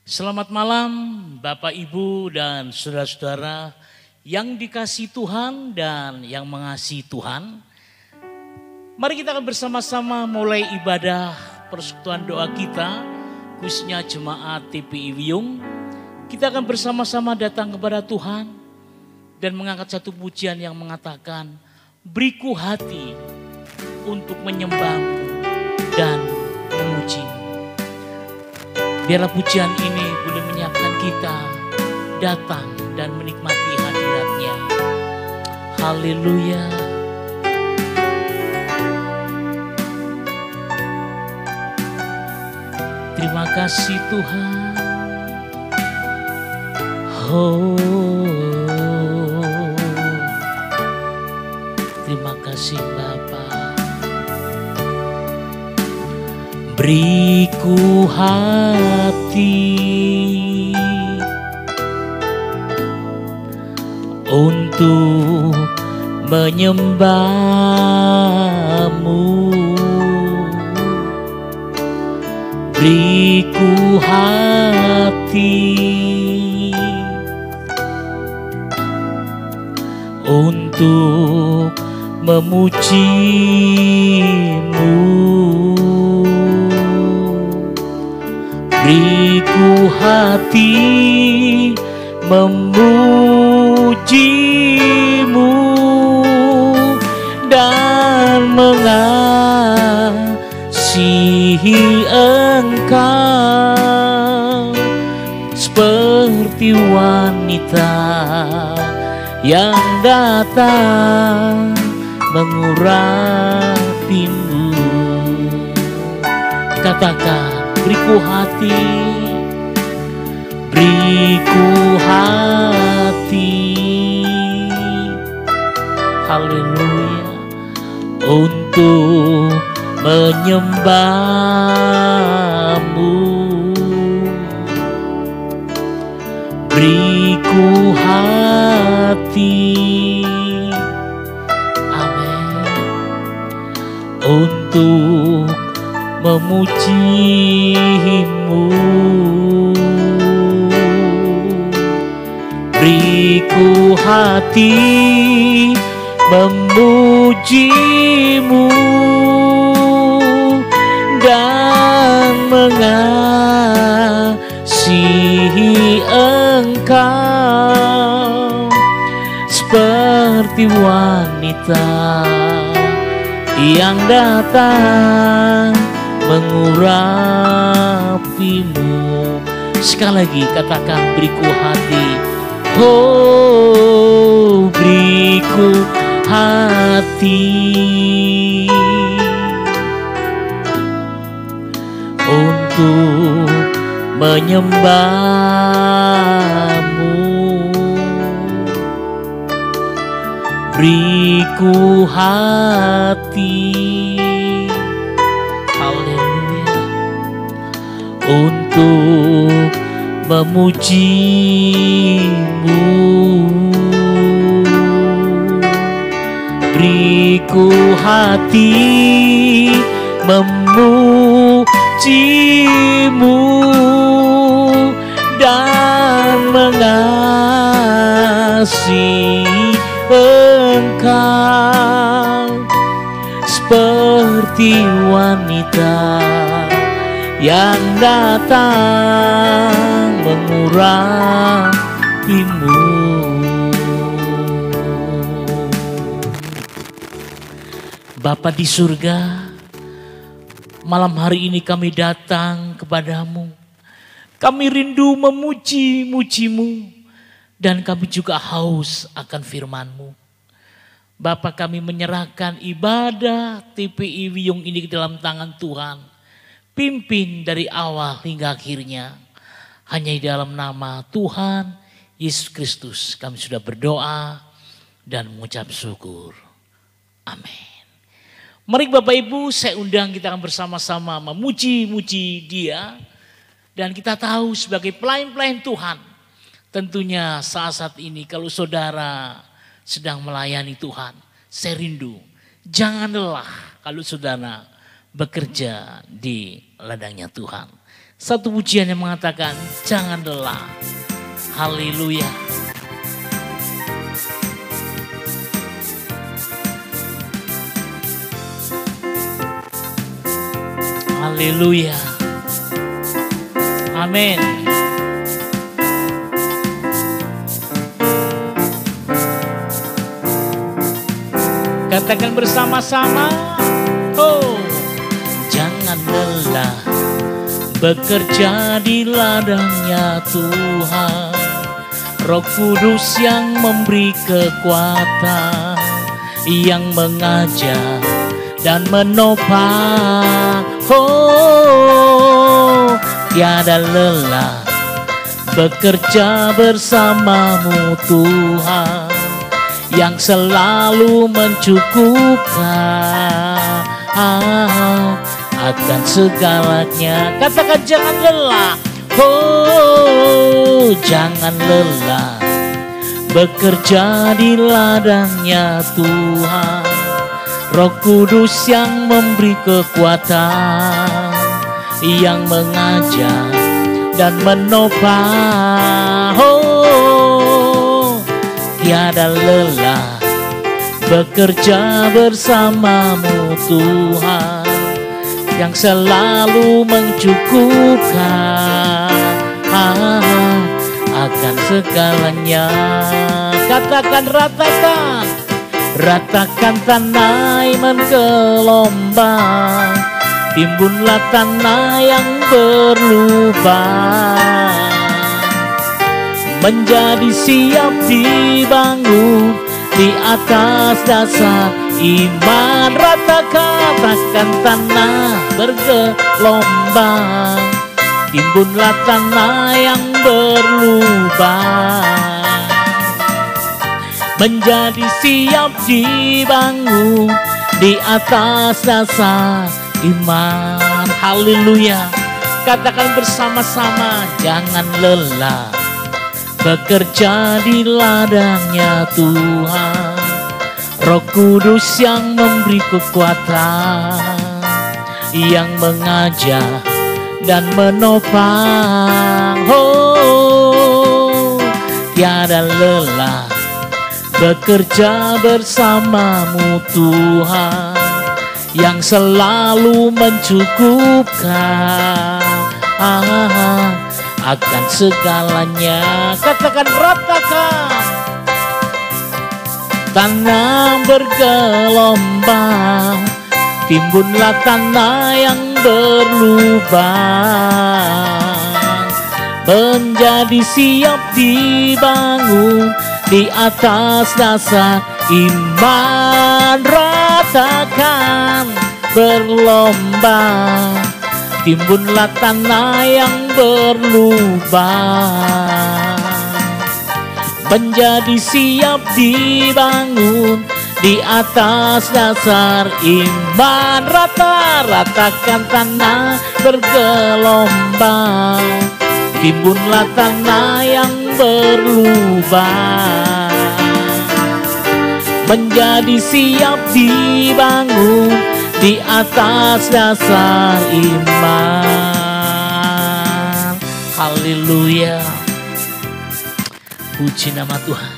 Selamat malam Bapak Ibu dan saudara-saudara yang dikasihi Tuhan dan yang mengasihi Tuhan. Mari kita akan bersama-sama mulai ibadah persekutuan doa kita, khususnya jemaat TPI Wiyung. Kita akan bersama-sama datang kepada Tuhan dan mengangkat satu pujian yang mengatakan, beriku hati untuk menyembahmu dan memujimu. Biarlah pujian ini boleh menyiapkan kita datang dan menikmati hadirat-Nya. Haleluya. Terima kasih Tuhan. Terima kasih Bapa. Beriku hati untuk menyembahmu. Beriku hati untuk memujimu. Beriku hati memujimu dan mengasihi Engkau seperti wanita yang datang mengurapimu. Katakan, beriku hati, beriku hati, haleluya, untuk menyembahmu. Beriku hati, amin, untuk memujimu. Beriku hati memujimu dan mengasihi Engkau seperti wanita yang datang mengurapimu. Sekali lagi katakan, beriku hati. Oh, beriku hati untuk menyembahmu. Beriku hati, haleluya, untuk memujimu. Beriku hati memujimu dan mengasihi Engkau seperti wanita yang datang mengurapimu. Bapa di surga, malam hari ini kami datang kepadamu. Kami rindu memuji-mujimu dan kami juga haus akan firman-Mu. Bapa, kami menyerahkan ibadah TPI Wiyung ini ke dalam tangan Tuhan. Pimpin dari awal hingga akhirnya. Hanya di dalam nama Tuhan Yesus Kristus kami sudah berdoa dan mengucap syukur. Amin. Mari Bapak Ibu, saya undang kita akan bersama-sama memuji-muji Dia. Dan kita tahu sebagai pelayan-pelayan Tuhan, tentunya saat-saat ini kalau saudara sedang melayani Tuhan, saya rindu jangan lelah kalau saudara bekerja di ladangnya Tuhan. Satu pujian yang mengatakan jangan lelah. Haleluya. Haleluya. Amin. Katakan bersama-sama. Oh, jangan lelah bekerja di ladangnya Tuhan. Roh Kudus yang memberi kekuatan, yang mengajar dan menopang. Oh, tiada lelah bekerja bersamamu Tuhan, yang selalu mencukupkan akan segalanya. Katakan jangan lelah. Oh, jangan lelah bekerja di ladangnya Tuhan. Roh Kudus yang memberi kekuatan, yang mengajar dan menopang. Oh, tiada lelah bekerja bersamamu Tuhan, yang selalu mencukupkan akan segalanya. Katakan ratakan, ratakan tanah menggelombang, timbunlah tanah yang berlubang, menjadi siap dibangun di atas dasar iman. Ratakan tanah bergelombang, timbunlah tanah yang berlubang, menjadi siap dibangun di atas dasar iman. Haleluya. Katakan bersama-sama, jangan lelah bekerja di ladangnya Tuhan. Roh Kudus yang memberi kekuatan, yang mengajar dan menopang. Oh, tiada lelah bekerja bersamamu Tuhan, yang selalu mencukupkan akan segalanya. Katakan ratakan, tanah bergelombang, timbunlah tanah yang berlubang, menjadi siap dibangun di atas dasar iman. Ratakan berlombang, timbunlah tanah yang berlubang, menjadi siap dibangun di atas dasar iman. Ratakan tanah bergelombang, timbunlah tanah yang berlubang, menjadi siap dibangun di atas dasar iman. Haleluya. Puji nama Tuhan.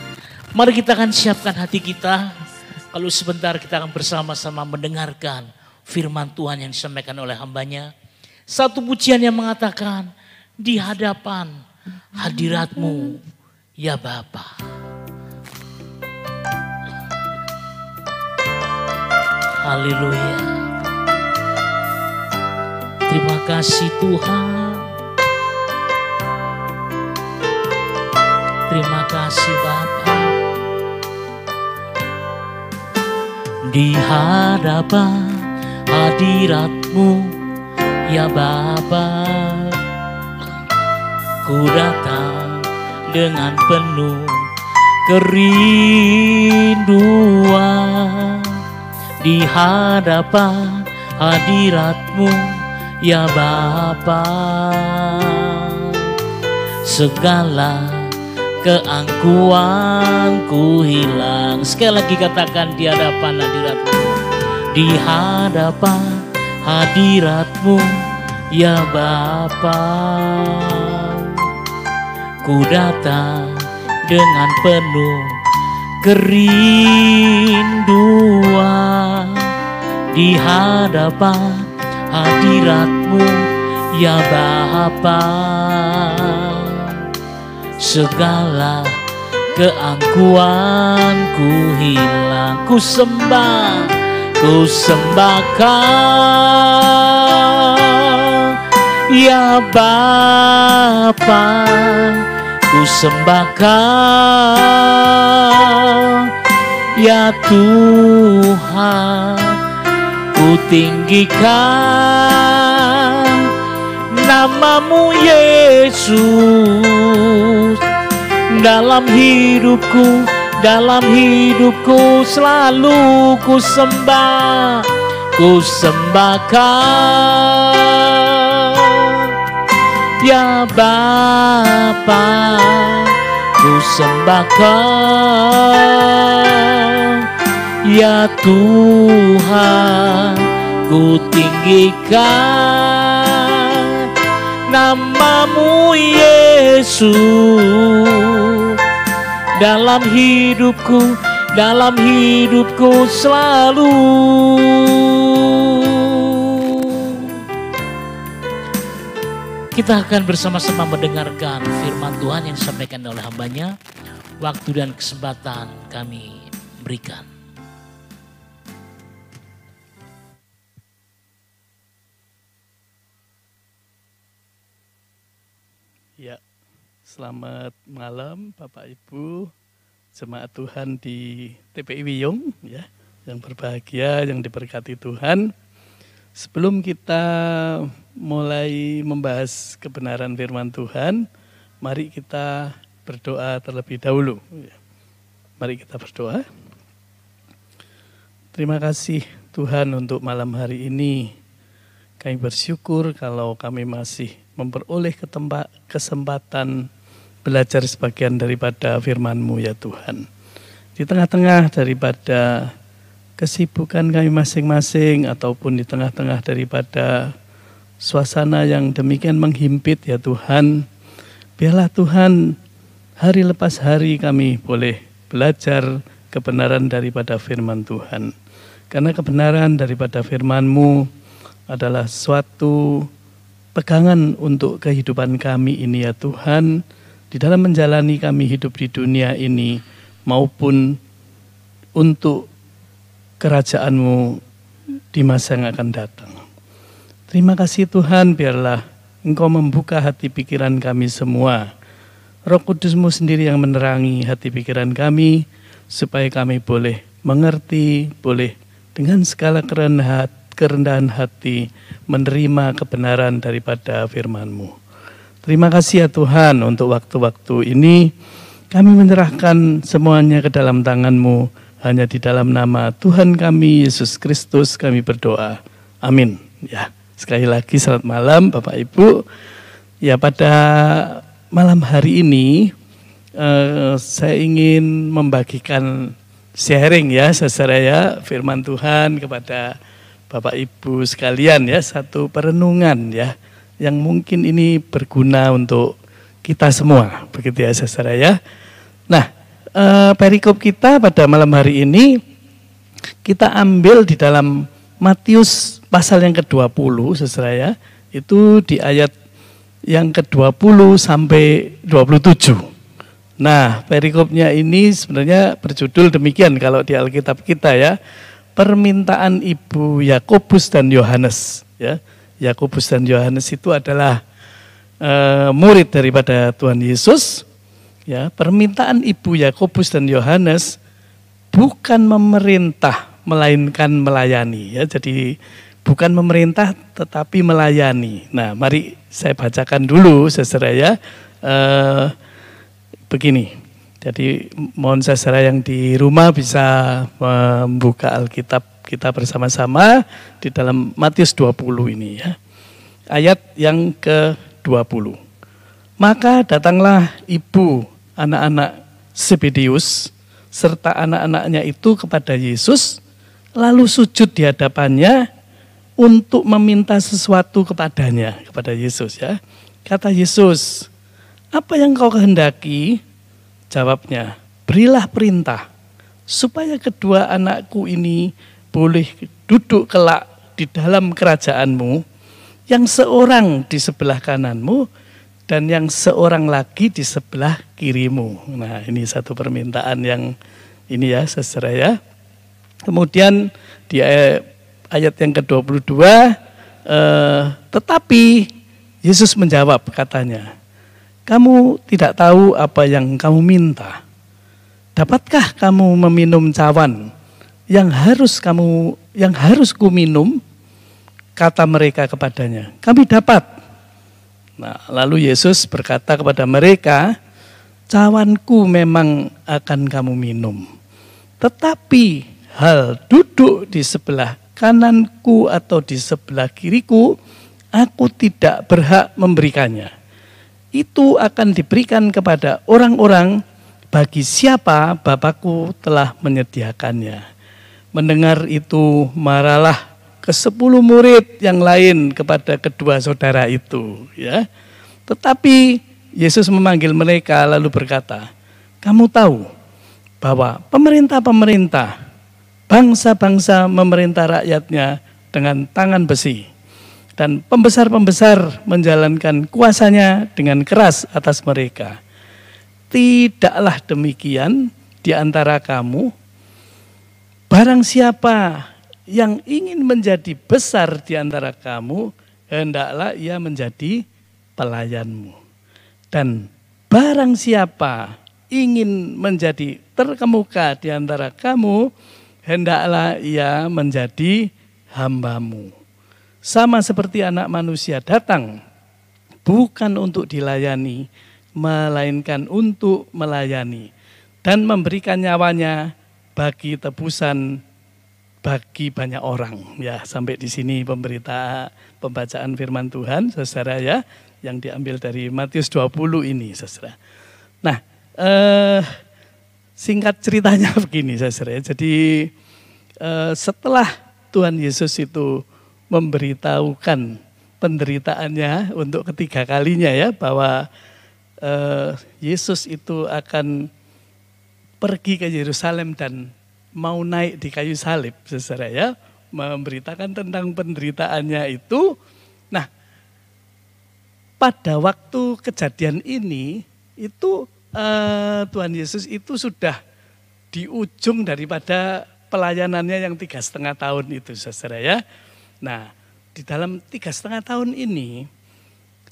Mari kita akan siapkan hati kita. Kalau sebentar kita akan bersama-sama mendengarkan firman Tuhan yang disampaikan oleh hambanya. Satu pujian yang mengatakan, di hadapan hadirat-Mu ya Bapa. Haleluya. Terima kasih Tuhan. Terima kasih Bapa. Di hadapan hadirat-Mu ya Bapa, ku datang dengan penuh kerinduan. Di hadapan hadirat-Mu ya Bapa, segala keangkuhanku hilang. Sekali lagi katakan, di hadapan hadirat-Mu. Di hadapan hadirat-Mu ya Bapa. Ku datang dengan penuh kerinduan di hadapan hadirat-Mu ya Bapa. Segala keangkuhanku hilang, ku sembahkan ya Bapa. Ku sembahkan ya Tuhan, ku tinggikan nama-Mu Yesus. Dalam hidupku selalu ku sembahkan ya Bapa. Ku sembahkan ya Tuhan, ku tinggikan nama-Mu Yesus. Dalam hidupku selalu. Kita akan bersama-sama mendengarkan firman Tuhan yang disampaikan oleh hamba-Nya. Waktu dan kesempatan kami berikan. Ya, selamat malam Bapak Ibu, jemaat Tuhan di TPI Wiyung ya, yang berbahagia, yang diberkati Tuhan. Sebelum kita mulai membahas kebenaran firman Tuhan, mari kita berdoa terlebih dahulu. Mari kita berdoa. Terima kasih Tuhan untuk malam hari ini. Kami bersyukur kalau kami masih memperoleh kesempatan belajar sebagian daripada firman-Mu ya Tuhan. Di tengah-tengah daripada kesibukan kami masing-masing ataupun di tengah-tengah daripada suasana yang demikian menghimpit ya Tuhan, biarlah Tuhan hari lepas hari kami boleh belajar kebenaran daripada firman Tuhan. Karena kebenaran daripada firman-Mu adalah suatu pegangan untuk kehidupan kami ini ya Tuhan, di dalam menjalani kami hidup di dunia ini maupun untuk kerajaan-Mu di masa yang akan datang. Terima kasih Tuhan, biarlah Engkau membuka hati pikiran kami semua. Roh Kudus-Mu sendiri yang menerangi hati pikiran kami, supaya kami boleh mengerti, boleh dengan segala kerendahan hati menerima kebenaran daripada firman-Mu. Terima kasih ya Tuhan untuk waktu-waktu ini. Kami menyerahkan semuanya ke dalam tangan-Mu. Hanya di dalam nama Tuhan kami, Yesus Kristus, kami berdoa. Amin. Ya, sekali lagi selamat malam Bapak Ibu. Ya, pada malam hari ini saya ingin membagikan sharing ya, saudara ya, firman Tuhan kepada Bapak Ibu sekalian ya, satu perenungan ya, yang mungkin ini berguna untuk kita semua, begitu ya saudara ya. Nah, perikop kita pada malam hari ini kita ambil di dalam Matius pasal yang ke-20 saudara ya, itu di ayat yang ke-20 sampai 27. Nah, perikopnya ini sebenarnya berjudul demikian kalau di Alkitab kita ya, permintaan Ibu Yakobus dan Yohanes ya. Yakobus dan Yohanes itu adalah murid daripada Tuhan Yesus ya. Permintaan Ibu Yakobus dan Yohanes bukan memerintah melainkan melayani ya. Jadi bukan memerintah tetapi melayani. Nah, mari saya bacakan dulu saudara ya. Begini. Jadi mohon saudara yang di rumah bisa membuka Alkitab kita bersama-sama di dalam Matius 20 ini ya. Ayat yang ke-20. Maka datanglah ibu anak-anak Zebedeus serta anak-anaknya itu kepada Yesus, lalu sujud di hadapannya untuk meminta sesuatu kepadanya, kepada Yesus ya. Kata Yesus, apa yang kau kehendaki? Jawabnya, berilah perintah supaya kedua anakku ini boleh duduk kelak di dalam kerajaanmu, yang seorang di sebelah kananmu dan yang seorang lagi di sebelah kirimu. Nah, ini satu permintaan yang ini ya, saudara ya. Kemudian di ayat yang ke-22, tetapi Yesus menjawab katanya, kamu tidak tahu apa yang kamu minta. Dapatkah kamu meminum cawan yang harus ku minum? Kata mereka kepadanya, kami dapat. Nah, lalu Yesus berkata kepada mereka, cawanku memang akan kamu minum. Tetapi hal duduk di sebelah kananku atau di sebelah kiriku, aku tidak berhak memberikannya. Itu akan diberikan kepada orang-orang bagi siapa Bapakku telah menyediakannya. Mendengar itu marahlah ke-10 murid yang lain kepada kedua saudara itu. Ya. Tetapi Yesus memanggil mereka lalu berkata, kamu tahu bahwa pemerintah-pemerintah, bangsa-bangsa memerintah rakyatnya dengan tangan besi. Dan pembesar-pembesar menjalankan kuasanya dengan keras atas mereka. Tidaklah demikian di antara kamu. Barang siapa yang ingin menjadi besar di antara kamu, hendaklah ia menjadi pelayanmu. Dan barang siapa ingin menjadi terkemuka di antara kamu, hendaklah ia menjadi hambamu. Sama seperti anak manusia datang, bukan untuk dilayani, melainkan untuk melayani. Dan memberikan nyawanya bagi tebusan bagi banyak orang. Ya, sampai di sini pembacaan firman Tuhan, saudara ya, yang diambil dari Matius 20 ini, saudara. Nah, singkat ceritanya begini, saudara. Jadi setelah Tuhan Yesus itu memberitahukan penderitaannya untuk ketiga kalinya ya, bahwa Yesus itu akan pergi ke Yerusalem dan mau naik di kayu salib, saudara ya, memberitakan tentang penderitaannya itu. Nah, pada waktu kejadian ini, itu Tuhan Yesus itu sudah di ujung daripada pelayanannya yang 3,5 tahun itu, saudara ya. Nah, di dalam 3,5 tahun ini,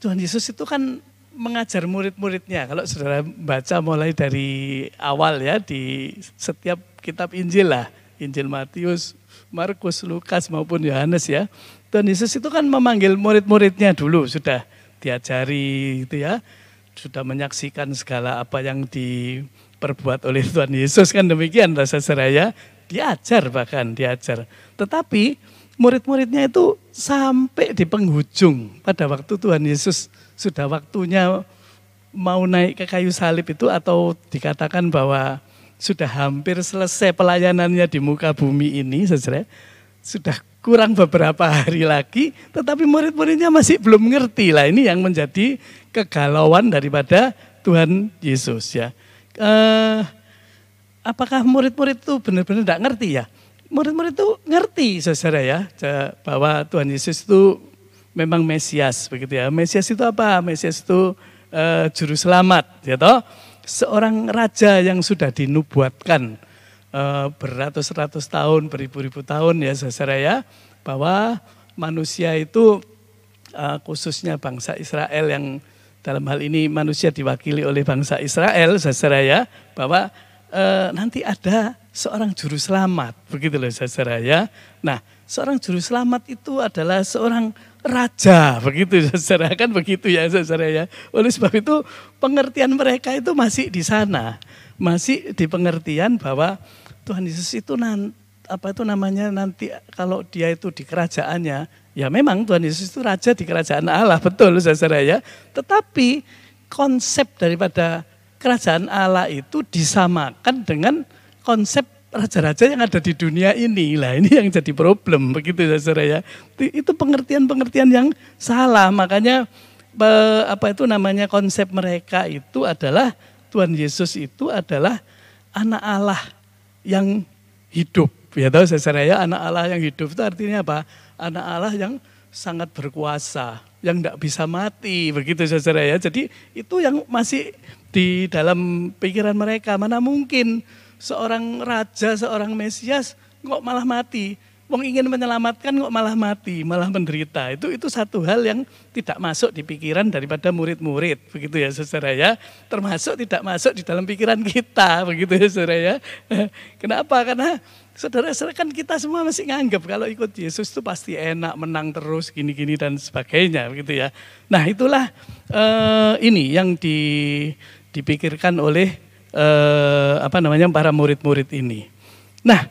Tuhan Yesus itu kan mengajar murid-muridnya. Kalau saudara baca mulai dari awal ya, di setiap kitab Injil lah, Injil Matius, Markus, Lukas maupun Yohanes ya. Tuhan Yesus itu kan memanggil murid-muridnya dulu, sudah diajari gitu ya. Sudah menyaksikan segala apa yang diperbuat oleh Tuhan Yesus, kan demikian saudara ya. Diajar bahkan, diajar. Tetapi murid-muridnya itu sampai di penghujung pada waktu Tuhan Yesus sudah waktunya mau naik ke kayu salib itu, atau dikatakan bahwa sudah hampir selesai pelayanannya di muka bumi ini, saudara. Sudah kurang beberapa hari lagi, tetapi murid-muridnya masih belum ngerti lah. Ini yang menjadi kegalauan daripada Tuhan Yesus ya. Apakah murid-murid itu benar-benar tidak ngerti ya? Murid-murid itu ngerti, saudara ya, bahwa Tuhan Yesus itu memang Mesias, begitu ya. Mesias itu apa? Mesias itu juru selamat, ya toh. Seorang raja yang sudah dinubuatkan beratus-ratus tahun, beribu-ribu tahun ya, saudara ya, bahwa manusia itu khususnya bangsa Israel, yang dalam hal ini manusia diwakili oleh bangsa Israel, saudara ya, bahwa nanti ada seorang juru selamat, begitu loh saudara ya. Nah, seorang juru selamat itu adalah seorang raja, begitu saudara, kan begitu ya saudara ya. Oleh sebab itu pengertian mereka itu masih di sana, masih di pengertian bahwa Tuhan Yesus itu nanti kalau dia itu di kerajaannya, ya memang Tuhan Yesus itu raja di kerajaan Allah, betul saudara ya. Tetapi konsep daripada kerajaan Allah itu disamakan dengan konsep raja-raja yang ada di dunia ini. Lah ini yang jadi problem begitu ya saudara ya. Itu pengertian-pengertian yang salah. Makanya konsep mereka itu adalah Tuhan Yesus itu adalah anak Allah yang hidup. Ya tahu saudara ya, anak Allah yang hidup itu artinya apa? Anak Allah yang sangat berkuasa, yang tidak bisa mati begitu saudara ya. Jadi itu yang masih di dalam pikiran mereka. Mana mungkin seorang raja, seorang Mesias kok malah mati. Wong ingin menyelamatkan kok malah mati, malah menderita. Itu satu hal yang tidak masuk di pikiran daripada murid-murid, begitu ya saudara ya. Termasuk tidak masuk di dalam pikiran kita, begitu ya saudara ya. Kenapa? Karena saudara-saudara kan kita semua masih nganggap kalau ikut Yesus itu pasti enak, menang terus, gini-gini dan sebagainya, begitu ya. Nah itulah ini yang dipikirkan oleh para murid-murid ini. Nah,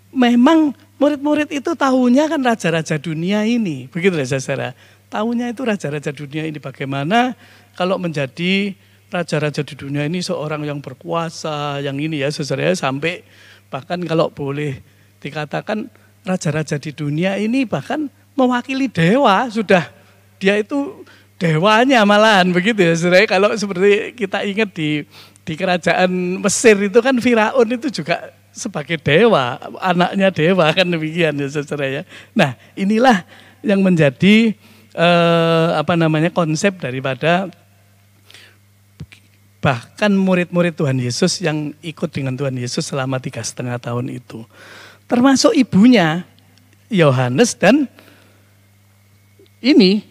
memang murid-murid itu tahunya kan raja-raja dunia ini, begitu ya saudara. Tahunya itu raja-raja dunia ini bagaimana kalau menjadi raja-raja di dunia ini seorang yang berkuasa, yang ini ya saudara, sampai bahkan kalau boleh dikatakan raja-raja di dunia ini bahkan mewakili dewa, sudah dia itu dewanya malahan, begitu ya saudara. Kalau seperti kita ingat di kerajaan Mesir itu kan Firaun itu juga sebagai dewa, anaknya dewa kan demikian ya saudara ya. Nah inilah yang menjadi konsep daripada bahkan murid-murid Tuhan Yesus yang ikut dengan Tuhan Yesus selama 3,5 tahun itu. Termasuk ibunya Yohanes dan ini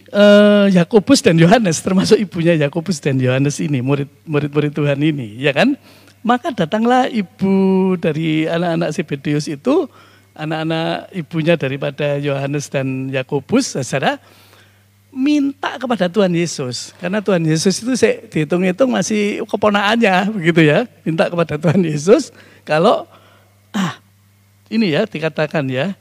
Yakobus dan Yohanes, termasuk ibunya Yakobus dan Yohanes ini, murid-murid Tuhan ini, ya kan? Maka datanglah ibu dari anak-anak Zebedeus itu, anak-anak ibunya daripada Yohanes dan Yakobus, saudara, minta kepada Tuhan Yesus. Karena Tuhan Yesus itu dihitung-hitung masih keponakannya, begitu ya. Minta kepada Tuhan Yesus, kalau ini ya dikatakan ya,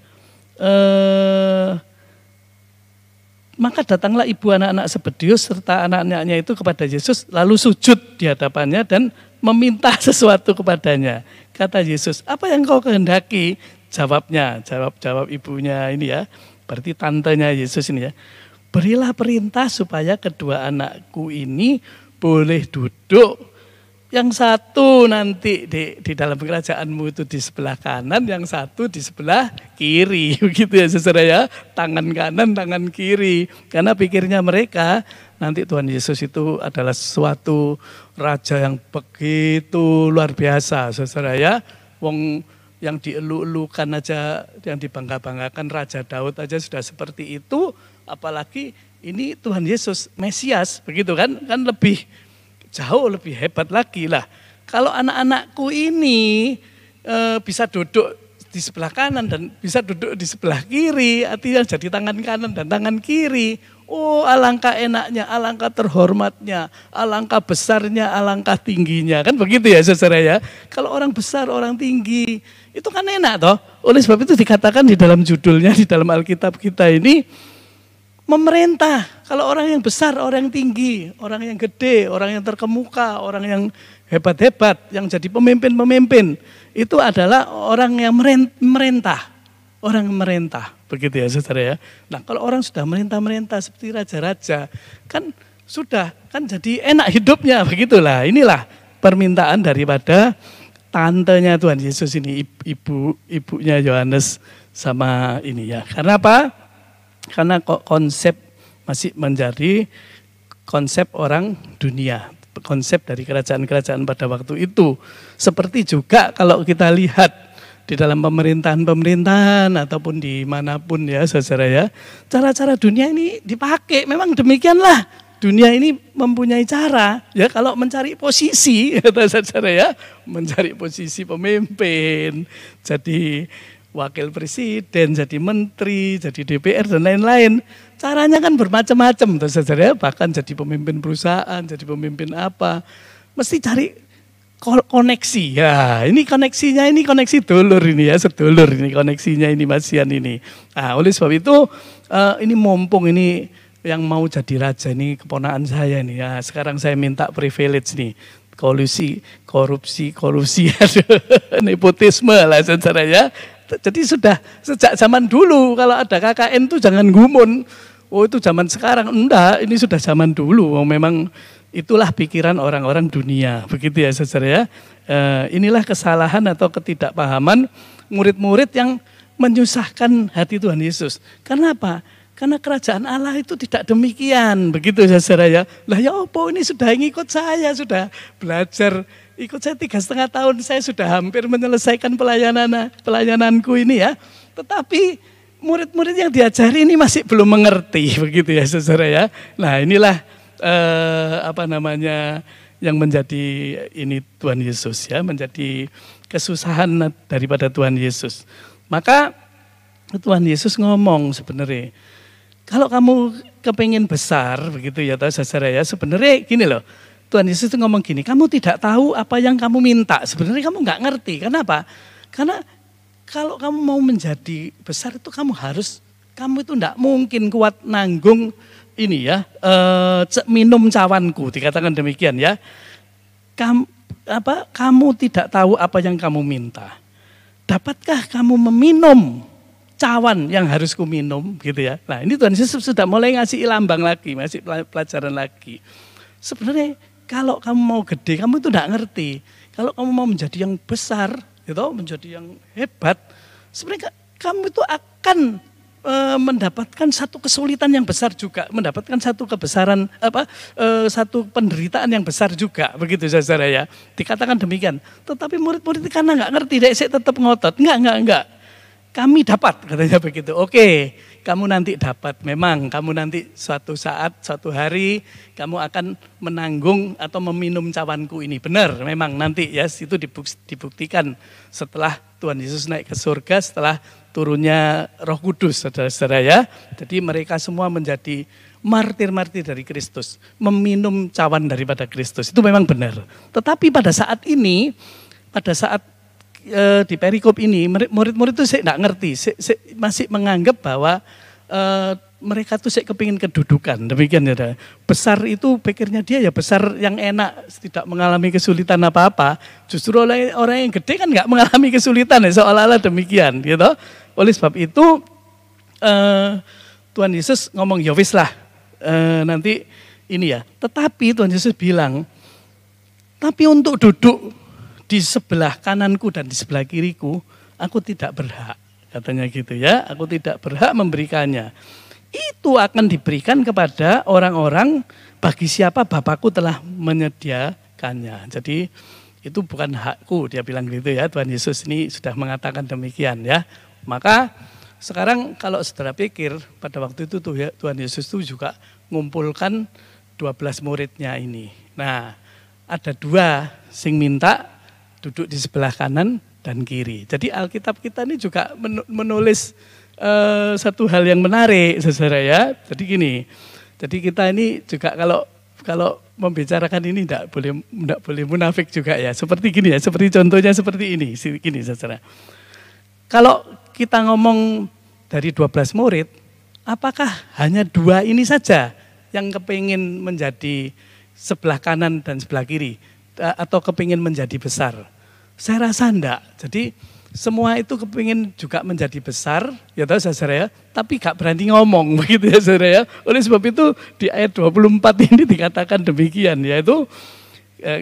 maka datanglah ibu anak-anak Zebedeus serta anak-anaknya itu kepada Yesus, lalu sujud di hadapannya dan meminta sesuatu kepadanya. Kata Yesus, apa yang kau kehendaki? Jawabnya, jawab ibunya ini ya, berarti tantenya Yesus ini ya. Berilah perintah supaya kedua anakku ini boleh duduk. Yang satu nanti di dalam kerajaanmu itu di sebelah kanan, yang satu di sebelah kiri. Begitu ya saudara ya, tangan kanan, tangan kiri. Karena pikirnya mereka nanti Tuhan Yesus itu adalah suatu raja yang begitu luar biasa saudara ya. Wong yang dielu-elukan aja, yang dibangga-banggakan Raja Daud aja sudah seperti itu. Apalagi ini Tuhan Yesus, Mesias, begitu kan? Kan lebih jauh lebih hebat lagi lah. Kalau anak-anakku ini bisa duduk di sebelah kanan dan bisa duduk di sebelah kiri, artinya jadi tangan kanan dan tangan kiri. Oh, alangkah enaknya, alangkah terhormatnya, alangkah besarnya, alangkah tingginya. Kan begitu ya saudara ya. Kalau orang besar, orang tinggi, itu kan enak toh. Oleh sebab itu dikatakan di dalam judulnya, di dalam Alkitab kita ini, memerintah. Kalau orang yang besar, orang yang tinggi, orang yang gede, orang yang terkemuka, orang yang hebat-hebat, yang jadi pemimpin-pemimpin, itu adalah orang yang merintah. Orang yang merintah, begitu ya saudara ya. Nah kalau orang sudah merintah-merintah seperti raja-raja, kan sudah, kan jadi enak hidupnya, begitulah. Inilah permintaan daripada tantenya Tuhan Yesus ini, ibunya Yohanes sama ini ya. Karena apa? Karena konsep masih menjadi konsep orang dunia, konsep dari kerajaan-kerajaan pada waktu itu. Seperti juga kalau kita lihat di dalam pemerintahan ataupun dimanapun ya saudara ya, cara-cara dunia ini dipakai. Memang demikianlah dunia ini mempunyai cara ya, kalau mencari posisi ya saudara ya, mencari posisi pemimpin, jadi wakil presiden, jadi menteri, jadi DPR dan lain-lain. Caranya kan bermacam-macam saudara ya, bahkan jadi pemimpin perusahaan, jadi pemimpin apa, mesti cari koneksi. Ya, ini koneksinya, ini koneksi dulur ini ya, sedulur ini koneksinya ini Masian ini. Nah, oleh sebab itu ini mumpung ini yang mau jadi raja ini keponakan saya ini ya. Sekarang saya minta privilege nih. korupsi, nepotisme lah saudara ya. Jadi sudah sejak zaman dulu kalau ada KKN itu jangan gumun. Oh itu zaman sekarang, enggak, ini sudah zaman dulu. Memang itulah pikiran orang-orang dunia, begitu ya saudara ya. Inilah kesalahan atau ketidakpahaman murid-murid yang menyusahkan hati Tuhan Yesus. Karena apa? Karena kerajaan Allah itu tidak demikian, begitu saudara ya. Lah ya apa ini sudah ngikut saya, sudah belajar, ikut saya 3,5 tahun, saya sudah hampir menyelesaikan pelayananku ini ya. Tetapi murid-murid yang diajari ini masih belum mengerti, begitu ya saudara ya. Nah inilah yang menjadi ini Tuhan Yesus ya, menjadi kesusahan daripada Tuhan Yesus. Maka Tuhan Yesus ngomong sebenarnya, kalau kamu kepingin besar, begitu ya saudara ya, sebenarnya gini loh, Tuhan Yesus itu ngomong gini, kamu tidak tahu apa yang kamu minta, sebenarnya kamu nggak ngerti. Kenapa? Karena kalau kamu mau menjadi besar itu kamu itu enggak mungkin kuat nanggung ini ya, minum cawanku, dikatakan demikian ya. Kamu tidak tahu apa yang kamu minta. Dapatkah kamu meminum cawan yang harus ku minum gitu ya. Nah ini Tuhan Yesus sudah mulai ngasih lambang lagi, masih pelajaran lagi. Sebenarnya kalau kamu mau gede, kamu itu enggak ngerti. Kalau kamu mau menjadi yang besar, gitu, menjadi yang hebat, sebenarnya kamu itu akan mendapatkan satu kesulitan yang besar juga, mendapatkan satu kebesaran satu penderitaan yang besar juga, begitu saudara ya. Dikatakan demikian. Tetapi murid-murid karena nggak ngerti, saya tetap ngotot. Enggak. Kami dapat, katanya begitu. Oke, kamu nanti dapat. Memang kamu nanti suatu saat, suatu hari kamu akan menanggung atau meminum cawanku ini. Benar, memang nanti ya itu dibuktikan setelah Tuhan Yesus naik ke surga, setelah turunnya Roh Kudus, saudara-saudara ya. Jadi mereka semua menjadi martir-martir dari Kristus, meminum cawan daripada Kristus. Itu memang benar. Tetapi pada saat ini, di perikop ini, murid-murid itu saya tidak ngerti, masih menganggap bahwa mereka tuh saya kepingin kedudukan, demikian ya. Besar itu pikirnya dia ya besar yang enak, tidak mengalami kesulitan apa-apa. Justru orang yang gede kan nggak mengalami kesulitan ya, seolah-olah demikian, gitu. Oleh sebab itu Tuhan Yesus ngomong ya wis lah, nanti ini ya. Tetapi Tuhan Yesus bilang, tapi untuk duduk di sebelah kananku dan di sebelah kiriku, aku tidak berhak, katanya gitu ya. Aku tidak berhak memberikannya. Itu akan diberikan kepada orang-orang bagi siapa Bapakku telah menyediakannya. Jadi itu bukan hakku, dia bilang gitu ya. Tuhan Yesus ini sudah mengatakan demikian ya. Maka sekarang kalau saudara pikir pada waktu itu tuh ya, Tuhan Yesus itu juga mengumpulkan 12 muridnya ini. Nah, ada 2 sing minta duduk di sebelah kanan dan kiri. Jadi Alkitab kita ini juga menulis satu hal yang menarik, saudara ya. Jadi gini, jadi kita ini juga kalau membicarakan ini tidak boleh munafik juga ya. Seperti gini ya, seperti contohnya seperti ini, gini saudara. Kalau kita ngomong dari 12 murid, apakah hanya 2 ini saja yang kepingin menjadi sebelah kanan dan sebelah kiri? Atau kepingin menjadi besar? Saya rasa enggak. Jadi semua itu kepingin juga menjadi besar, ya tahu saudara ya, tapi gak berani ngomong, begitu ya saudara ya. Oleh sebab itu di ayat 24 ini dikatakan demikian, yaitu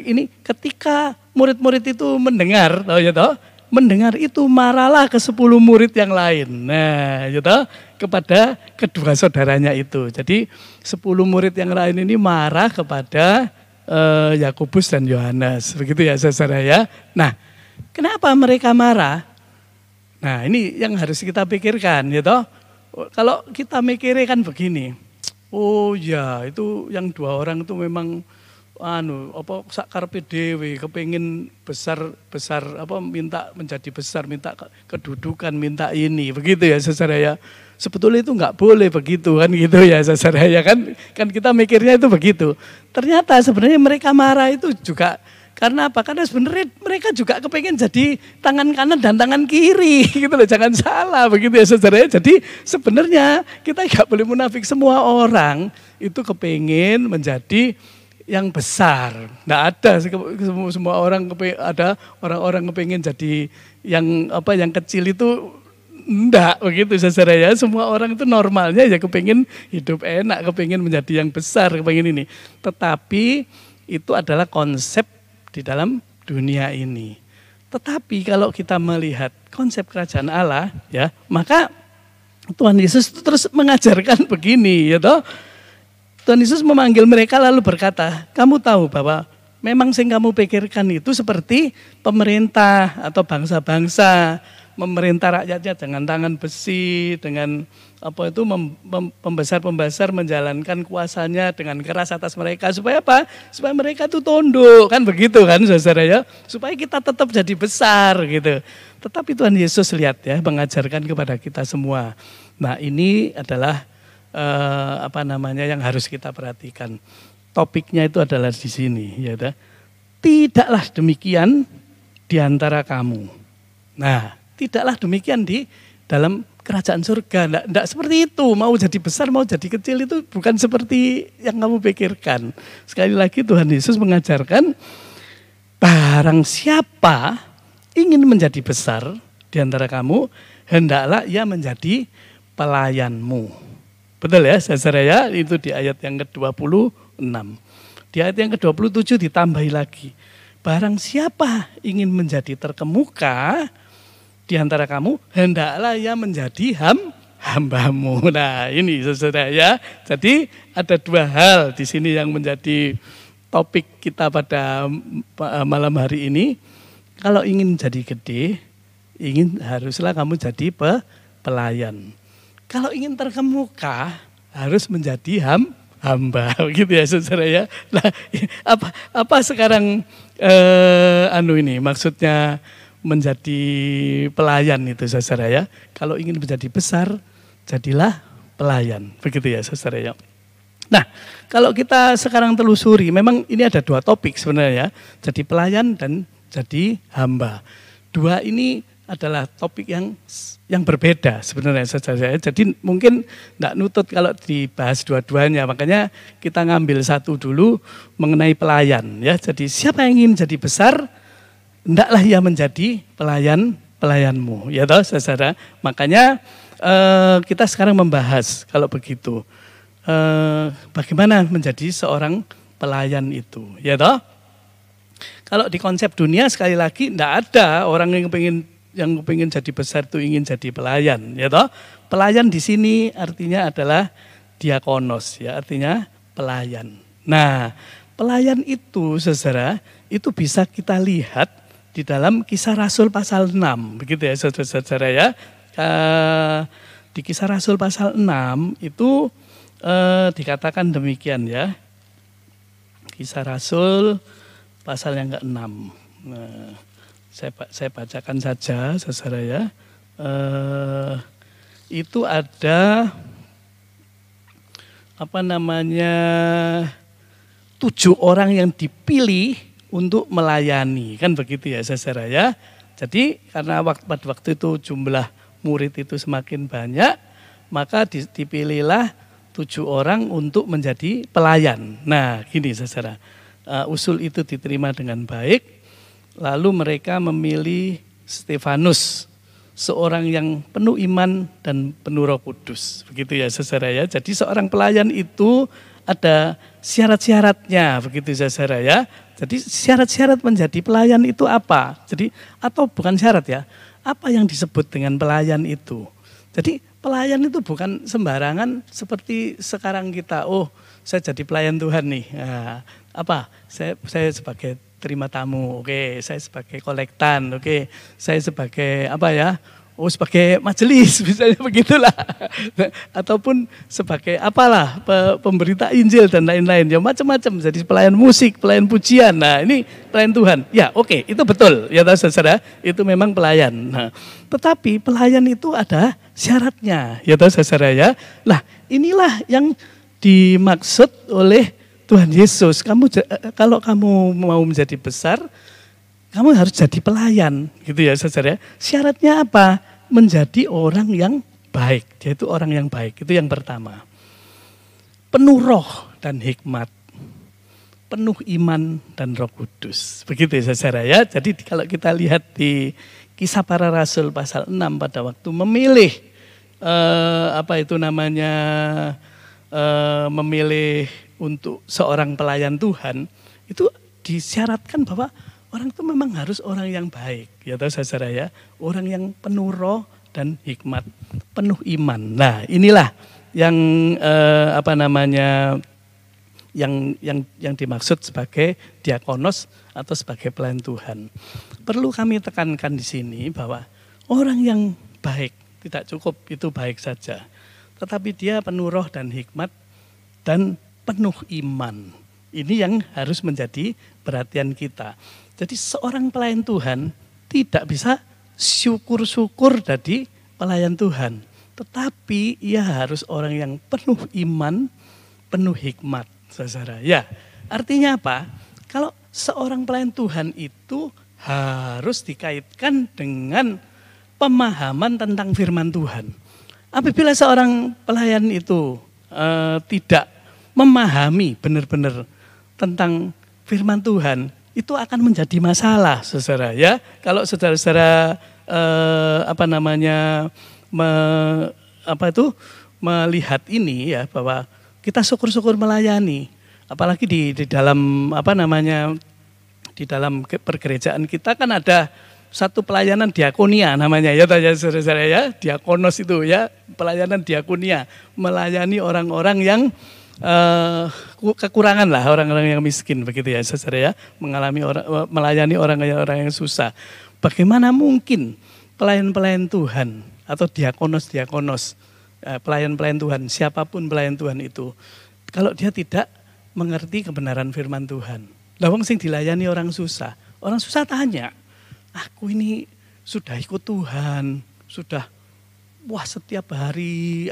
ini ketika murid-murid itu mendengar, tahu ya tahu, mendengar itu marahlah ke 10 murid yang lain. Nah, ya tahu, kepada kedua saudaranya itu. Jadi 10 murid yang lain ini marah kepada Yakobus dan Yohanes, begitu ya saudara ya. Nah, kenapa mereka marah? Nah, ini yang harus kita pikirkan, ya toh. Kalau kita mikirnya kan begini, oh ya itu yang 2 orang itu memang sak karepe dhewe kepengin besar minta menjadi besar, minta kedudukan, minta ini, begitu ya saudara ya. Sebetulnya itu enggak boleh begitu kan gitu ya saudara ya, kan kita mikirnya itu begitu. Ternyata sebenarnya mereka marah itu juga karena apa? Karena sebenarnya mereka juga kepengen jadi tangan kanan dan tangan kiri gitu loh, jangan salah begitu ya saudara ya. Jadi sebenarnya kita enggak boleh munafik, semua orang itu kepengen menjadi yang besar. Nggak ada semua orang ada orang-orang kepingin jadi yang kecil itu. Enggak begitu saudara ya. Semua orang itu normalnya ya kepingin hidup enak, kepingin menjadi yang besar, kepingin ini. Tetapi itu adalah konsep di dalam dunia ini. Tetapi kalau kita melihat konsep kerajaan Allah ya, maka Tuhan Yesus itu terus mengajarkan begini ya toh. Tuhan Yesus memanggil mereka lalu berkata, kamu tahu bahwa memang yang kamu pikirkan itu seperti pemerintah atau bangsa-bangsa memerintah rakyatnya dengan tangan besi, dengan pembesar-pembesar menjalankan kuasanya dengan keras atas mereka. Supaya apa? Supaya mereka itu tunduk, kan begitu kan saudara ya. Supaya kita tetap jadi besar gitu. Tetapi Tuhan Yesus lihat ya, mengajarkan kepada kita semua. Nah ini adalah yang harus kita perhatikan. Topiknya itu adalah di sini. Ya, tidaklah demikian di antara kamu. Nah, tidaklah demikian di dalam kerajaan surga. Tidak seperti itu. Mau jadi besar, mau jadi kecil itu bukan seperti yang kamu pikirkan. Sekali lagi Tuhan Yesus mengajarkan, barang siapa ingin menjadi besar di antara kamu, hendaklah ia menjadi pelayanmu. Betul ya, saudara ya, itu di ayat yang ke-26. Di ayat yang ke-27 ditambahi lagi. Barang siapa ingin menjadi terkemuka di antara kamu, hendaklah ia menjadi hambamu. Nah ini saudara ya, jadi ada dua hal di sini yang menjadi topik kita pada malam hari ini. Kalau ingin jadi gede, haruslah kamu jadi pelayan. Kalau ingin terkemuka, harus menjadi hamba, gitu ya saudara ya. Nah, apa sekarang maksudnya menjadi pelayan itu saudara ya. Kalau ingin menjadi besar, jadilah pelayan, begitu ya saudara ya. Nah, kalau kita sekarang telusuri, memang ini ada dua topik sebenarnya, jadi pelayan dan jadi hamba. Dua ini adalah topik yang berbeda sebenarnya saudara. Jadi mungkin tidak nutut kalau dibahas dua-duanya, makanya kita ngambil satu dulu mengenai pelayan ya. Jadi siapa yang ingin jadi besar, hendaklah ia menjadi pelayanmu ya toh saudara. Makanya kita sekarang membahas kalau begitu bagaimana menjadi seorang pelayan itu ya toh. Kalau di konsep dunia sekali lagi tidak ada orang yang kepingin jadi besar itu ingin jadi pelayan, ya toh. Pelayan di sini artinya adalah diakonos, ya artinya pelayan. Nah, pelayan itu, saudara, itu bisa kita lihat di dalam Kisah Rasul pasal 6, begitu ya, saudara-saudara ya. Di Kisah Rasul pasal 6 itu dikatakan demikian ya. Kisah Rasul pasal yang ke-6. Nah, saya bacakan saja, saudara ya. Itu ada 7 orang yang dipilih untuk melayani, kan begitu ya, saudara ya. Jadi karena pada waktu itu jumlah murid itu semakin banyak, maka dipilihlah 7 orang untuk menjadi pelayan. Nah, gini saudara, usul itu diterima dengan baik. Lalu mereka memilih Stefanus, seorang yang penuh iman dan penuh Roh Kudus. Begitu ya saudara ya. Jadi seorang pelayan itu ada syarat-syaratnya, begitu saudara ya. Jadi syarat-syarat menjadi pelayan itu apa? Jadi atau bukan syarat ya. Apa yang disebut dengan pelayan itu? Jadi pelayan itu bukan sembarangan seperti sekarang kita, oh saya jadi pelayan Tuhan nih. Nah, saya sebagai terima tamu, oke, saya sebagai kolektan, oke, saya sebagai sebagai majelis, misalnya begitulah, ataupun sebagai pemberita Injil dan lain-lain, ya macam-macam, jadi pelayan musik, pelayan pujian, nah ini pelayan Tuhan, ya oke, itu betul, ya saudara, itu memang pelayan. Nah, tetapi pelayan itu ada syaratnya, ya saudara ya. Nah inilah yang dimaksud oleh Tuhan Yesus, kalau kamu mau menjadi besar, kamu harus jadi pelayan, gitu ya saudara. Syaratnya apa? Menjadi orang yang baik, dia itu orang yang baik, itu yang pertama. Penuh roh dan hikmat. penuh iman dan Roh Kudus. Begitu ya saudara ya. Jadi kalau kita lihat di Kisah Para Rasul pasal 6 pada waktu memilih memilih untuk seorang pelayan Tuhan, itu disyaratkan bahwa orang itu memang harus orang yang baik, ya tahu saudara ya, orang yang penuh roh dan hikmat, penuh iman. Nah, inilah yang yang dimaksud sebagai diakonos atau sebagai pelayan Tuhan. Perlu kami tekankan di sini bahwa orang yang baik tidak cukup itu baik saja, tetapi dia penuh roh dan hikmat dan penuh iman. Ini yang harus menjadi perhatian kita. Jadi seorang pelayan Tuhan tidak bisa syukur-syukur dari pelayan Tuhan, tetapi ia harus orang yang penuh iman, penuh hikmat, saudara. Ya, artinya apa? Kalau seorang pelayan Tuhan itu harus dikaitkan dengan pemahaman tentang firman Tuhan. Apabila seorang pelayan itu tidak memahami benar-benar tentang firman Tuhan, itu akan menjadi masalah, saudara. Ya, kalau saudara-saudara melihat ini ya, bahwa kita syukur-syukur melayani, apalagi di dalam di dalam pergerejaan kita kan ada satu pelayanan diakonia namanya ya, saudara-saudara ya, diakonos itu ya, pelayanan diakonia, melayani orang-orang yang kekurangan lah, orang-orang yang miskin begitu ya, saudara ya, melayani orang-orang yang susah. Bagaimana mungkin pelayan-pelayan Tuhan atau diakonos, pelayan-pelayan Tuhan, siapapun pelayan Tuhan itu, kalau dia tidak mengerti kebenaran firman Tuhan. Lah wong sing dilayani orang susah tanya, aku ini sudah ikut Tuhan, sudah setiap hari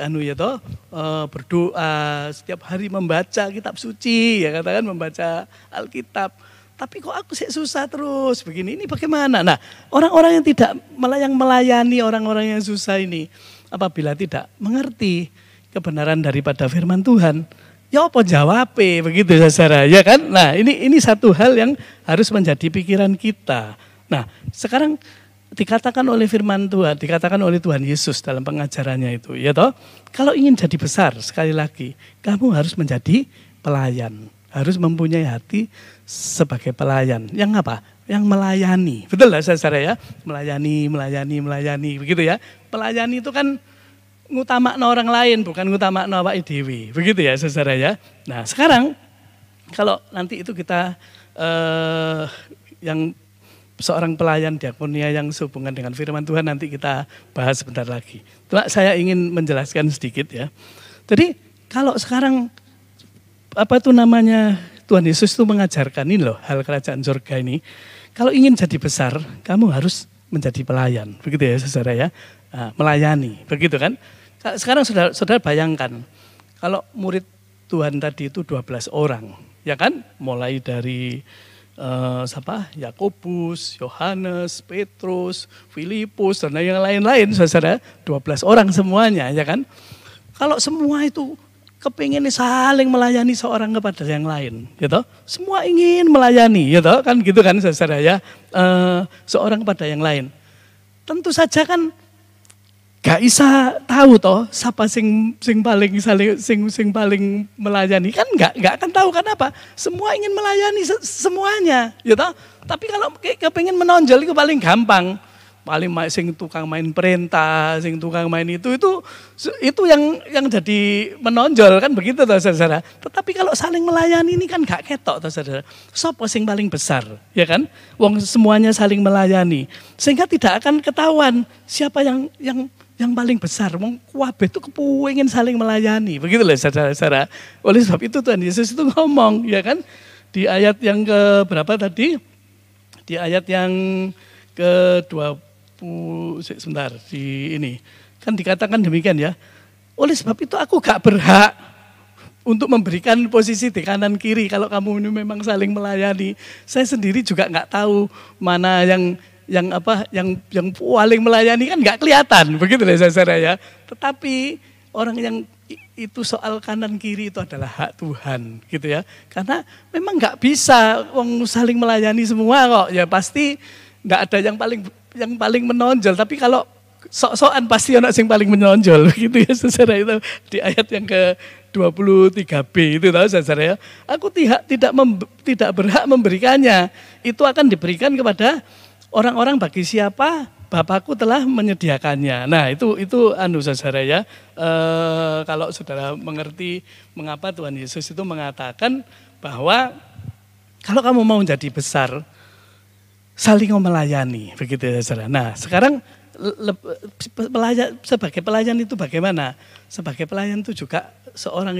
berdoa, setiap hari membaca kitab suci, ya katakan membaca Alkitab. Tapi kok aku susah terus begini, ini bagaimana? Nah, orang-orang yang tidak melayani orang-orang yang susah ini, apabila tidak mengerti kebenaran daripada firman Tuhan, ya apa jawabnya begitu saudara, ya kan? Nah, ini satu hal yang harus menjadi pikiran kita. Nah, sekarang dikatakan oleh firman Tuhan, dikatakan oleh Tuhan Yesus dalam pengajarannya itu, ya toh, kalau ingin jadi besar, sekali lagi, kamu harus menjadi pelayan, harus mempunyai hati sebagai pelayan. Yang apa? Yang melayani. Betul lah saudara ya? Melayani, begitu ya. Pelayani itu kan ngutamakno orang lain, bukan ngutamakno awake dhewe. Begitu ya saudara ya. Nah, sekarang kalau nanti itu kita yang seorang pelayan diakonia yang sehubungan dengan firman Tuhan nanti kita bahas sebentar lagi. Cuma saya ingin menjelaskan sedikit ya. Jadi kalau sekarang Tuhan Yesus itu mengajarkan ini loh, hal kerajaan surga ini. Kalau ingin jadi besar, kamu harus menjadi pelayan. Begitu ya saudara ya. Nah, melayani, begitu kan. Sekarang saudara bayangkan, kalau murid Tuhan tadi itu 12 orang, ya kan. Mulai dari Yakobus, Yohanes, Petrus, Filipus, dan yang lain-lain, saudara, 12 orang semuanya, ya kan. Kalau semua itu kepingin saling melayani seorang kepada yang lain, gitu. Semua ingin melayani, gitu kan, gitu kan, saudara ya, seorang kepada yang lain. Tentu saja kan gak bisa tahu toh siapa sing paling melayani, kan gak akan tahu. Kenapa? Semua ingin melayani semuanya, ya toh. Tapi kalau kepengin menonjol itu paling gampang, paling sing tukang main perintah, sing tukang main itu yang jadi menonjol kan begitu toh saudara. Tetapi kalau saling melayani ini kan gak ketok toh saudara. Sopo sing paling besar, ya kan? Wong semuanya saling melayani, sehingga tidak akan ketahuan siapa yang paling besar. Wong kabeh itu kepengin saling melayani. Begitu loh saudara-saudara. Oleh sebab itu Tuhan Yesus itu ngomong, ya kan? Di ayat yang ke berapa tadi? Di ayat yang ke-20 sebentar di ini. Kan dikatakan demikian ya. Oleh sebab itu aku gak berhak untuk memberikan posisi di kanan kiri kalau kamu ini memang saling melayani. Saya sendiri juga gak tahu mana yang paling melayani, kan nggak kelihatan, begitu ya saudara ya. Tetapi orang yang itu soal kanan kiri itu adalah hak Tuhan gitu ya. Karena memang nggak bisa wong saling melayani semua kok. Ya pasti nggak ada yang paling menonjol. Tapi kalau sok-sokan pasti ada yang paling menonjol gitu ya saudara, itu di ayat yang ke-23b itu tahu saudara ya. Aku tidak berhak memberikannya. Itu akan diberikan kepada orang-orang bagi siapa Bapakku telah menyediakannya. Nah itu saudara ya. Kalau saudara mengerti mengapa Tuhan Yesus itu mengatakan bahwa kalau kamu mau jadi besar, saling melayani, begitu ya saudara. Nah sekarang sebagai pelayan itu bagaimana? Sebagai pelayan itu juga seorang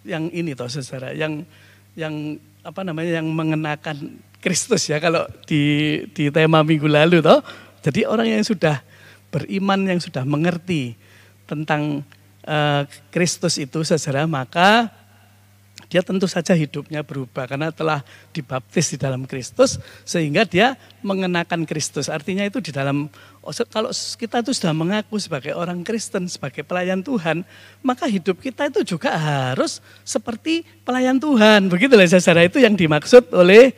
yang ini toh saudara, yang apa namanya, yang mengenakan Kristus ya kalau di tema minggu lalu toh. Jadi orang yang sudah beriman, yang sudah mengerti tentang Kristus itu saudara, maka dia tentu saja hidupnya berubah karena telah dibaptis di dalam Kristus sehingga dia mengenakan Kristus. Artinya itu di dalam, kalau kita itu sudah mengaku sebagai orang Kristen, sebagai pelayan Tuhan, maka hidup kita itu juga harus seperti pelayan Tuhan. Begitulah saudara, itu yang dimaksud oleh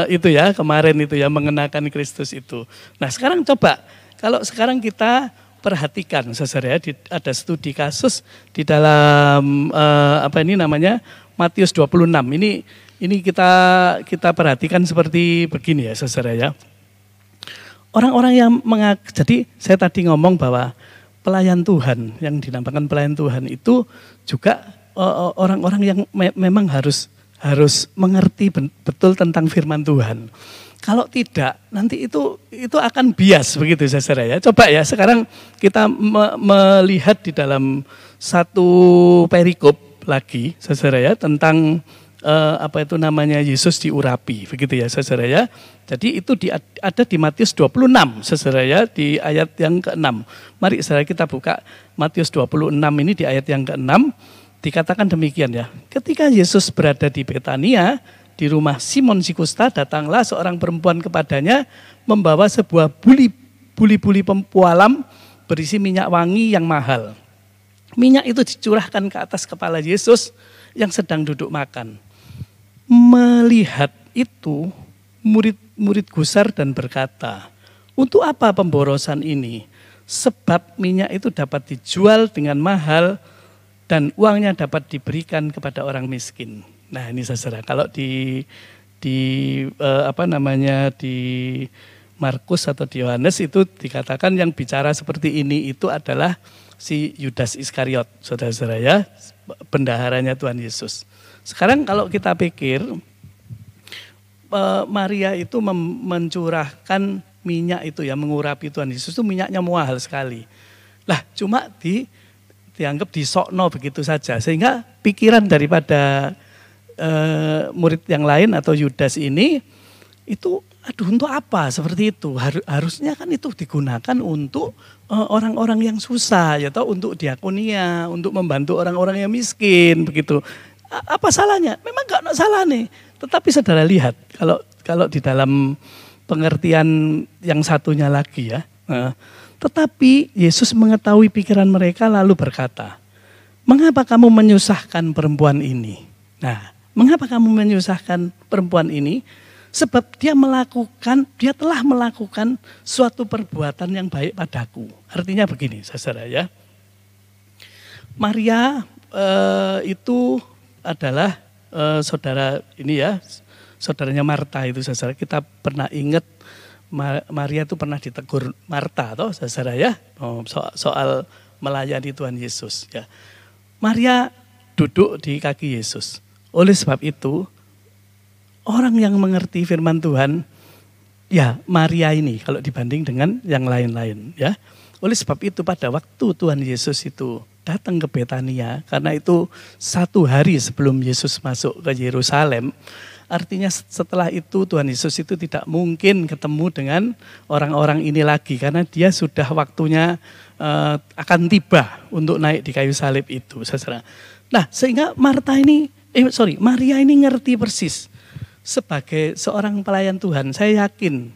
itu ya kemarin itu ya, mengenakan Kristus itu. Nah sekarang coba, kalau sekarang kita perhatikan saudara ya, ada studi kasus di dalam Matius 26. Ini kita perhatikan seperti begini ya saudara ya. Orang-orang yang jadi saya tadi ngomong bahwa pelayan Tuhan, yang dinamakan pelayan Tuhan itu juga orang-orang yang memang harus mengerti betul tentang firman Tuhan. Kalau tidak, nanti itu akan bias begitu saudara ya. Coba ya sekarang kita melihat di dalam satu perikop lagi saudara ya, tentang Yesus diurapi begitu ya saudara ya. Jadi itu ada di Matius 26 saudara ya, di ayat yang ke-6. Mari saudara kita buka Matius 26 ini di ayat yang ke-6. Dikatakan demikian ya. Ketika Yesus berada di Betania, di rumah Simon si Kusta, datanglah seorang perempuan kepadanya membawa sebuah buli pempualam berisi minyak wangi yang mahal. Minyak itu dicurahkan ke atas kepala Yesus yang sedang duduk makan. Melihat itu, murid-murid gusar dan berkata, "Untuk apa pemborosan ini? Sebab minyak itu dapat dijual dengan mahal dan uangnya dapat diberikan kepada orang miskin." Nah ini saudara, kalau di Markus atau di Yohanes itu dikatakan yang bicara seperti ini itu adalah si Yudas Iskariot, saudara-saudara ya, bendaharanya Tuhan Yesus. Sekarang kalau kita pikir Maria itu mencurahkan minyak itu ya, mengurapi Tuhan Yesus itu minyaknya mahal sekali. Lah cuma dianggap disokno begitu saja, sehingga pikiran daripada murid yang lain atau Yudas ini itu, aduh untuk apa seperti itu? Harusnya kan itu digunakan untuk orang-orang yang susah, ya toh, untuk diakonia, untuk membantu orang-orang yang miskin begitu. Apa salahnya? Memang enggak ada salah nih. Tetapi saudara lihat kalau di dalam pengertian yang satunya lagi ya. Tetapi Yesus mengetahui pikiran mereka lalu berkata, "Mengapa kamu menyusahkan perempuan ini?" Nah, mengapa kamu menyusahkan perempuan ini? Sebab dia telah melakukan suatu perbuatan yang baik padaku. Artinya begini, saudara ya. Maria itu adalah saudara ini ya, saudaranya Marta itu saudara. Kita pernah ingat Maria itu pernah ditegur Marta toh saudara ya, soal melayani Tuhan Yesus ya. Maria duduk di kaki Yesus. Oleh sebab itu, orang yang mengerti firman Tuhan, ya Maria ini kalau dibanding dengan yang lain-lain ya. Oleh sebab itu pada waktu Tuhan Yesus itu datang ke Betania, karena itu 1 hari sebelum Yesus masuk ke Yerusalem, artinya setelah itu Tuhan Yesus itu tidak mungkin ketemu dengan orang-orang ini lagi, karena dia sudah waktunya akan tiba untuk naik di kayu salib itu, saudara. Nah sehingga Maria ini ngerti persis. Sebagai seorang pelayan Tuhan, saya yakin